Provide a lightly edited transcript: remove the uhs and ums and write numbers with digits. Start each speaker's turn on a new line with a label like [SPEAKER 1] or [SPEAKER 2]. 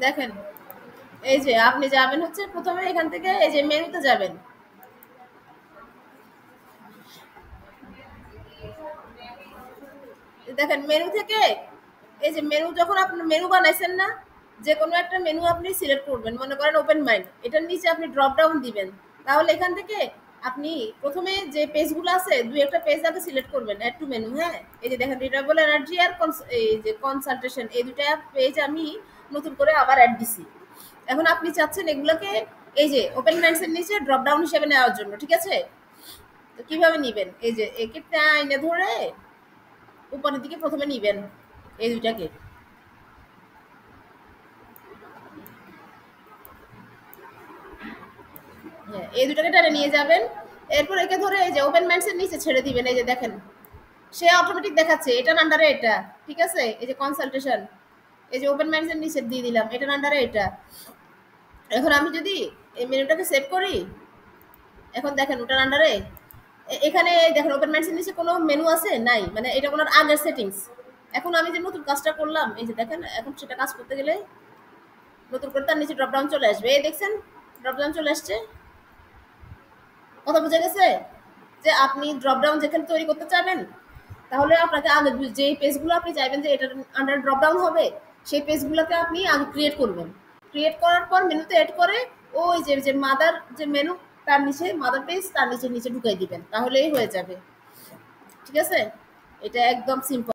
[SPEAKER 1] দেখেন, এই যে আপনি যাবেন হচ্ছে প্রথমে এখান থেকে এই যে মেনুতে যাবেন। দেখেন মেনু থেকে এই যে মেনু যখন আপনি মেনু বানাইছেন না, যে কোনো একটা মেনু আপনি সিলেক্ট করবেন, মনে করেন ওপেন মাইন্ড, এটার নিচে আপনি ড্রপ ডাউন দিবেন। তাহলে এখান থেকে আপনি প্রথমে যে পেজগুলো আছে দুই একটা পেজ আগে সিলেক্ট করবেন, অ্যাড টু মেনু। হ্যাঁ, এই যে দেখেন রিনিউয়েবল এনার্জি আর এই যে কনসালটেশন, এই দুটা পেজ আমি নতুন করে আবার অ্যাড দিছি। এখন আপনি চাচ্ছেন এগুলোকে এই যে ওপেন মাইন্ডসের নিচে ড্রপ ডাউন হিসেবে নেওয়ার জন্য, ঠিক আছে? তো কিভাবে নিবেন, এই যে একে টাইনে ধরে উপরের দিকে প্রথমে নিবেন এই দুইটাকে। হ্যাঁ, এই দুটাকে টেনে নিয়ে যাবেন। এরপর একে ধরে এই যে ওপেন মাইন্ডস এর নিচে ছেড়ে দিবেন। এই যে দেখেন সে অটোমেটিক দেখাচ্ছে এটার আন্ডারে এটা, ঠিক আছে? এই যে কনসালটেশন, এই যে ওপেন মাইন্ডস এর নিচে দিয়ে দিলাম এটার আন্ডারে এটা। এখন আমি যদি এই মেনুটাকে সেভ করি, এখন দেখেন ওটার আন্ডারে এখানে দেখেন ওপেন মাইন্ডস এর নিচে কোনো মেনু আছে নাই, মানে এটা কোনো আগের সেটিংস। এখন আমি যে নতুন কাজটা করলাম, এই যে দেখেন এখন সেটা কাজ করতে গেলে নতুন করে তার নিচে ড্রপ ডাউন চলে আসবে। এই দেখছেন ড্রপ ডাউন চলে আসছে। কথা বোঝা গেছে? যে আপনি ড্রপ ডাউন যেখানে তৈরি করতে চাবেন, তাহলে আপনাকে আগে যে পেজগুলো আপনি চাইবেন যে এটার আন্ডার ড্রপ ডাউন হবে, সেই পেজগুলোকে আপনি আগে ক্রিয়েট করবেন। ক্রিয়েট করার পর মেনুতে এড করে ওই যে যে মাদার যে মেনু, তার নিচে মাদার পেজ, তার নিচে নিচে ঢুকাই দিবেন, তাহলেই হয়ে যাবে। ঠিক আছে? এটা একদম সিম্পল।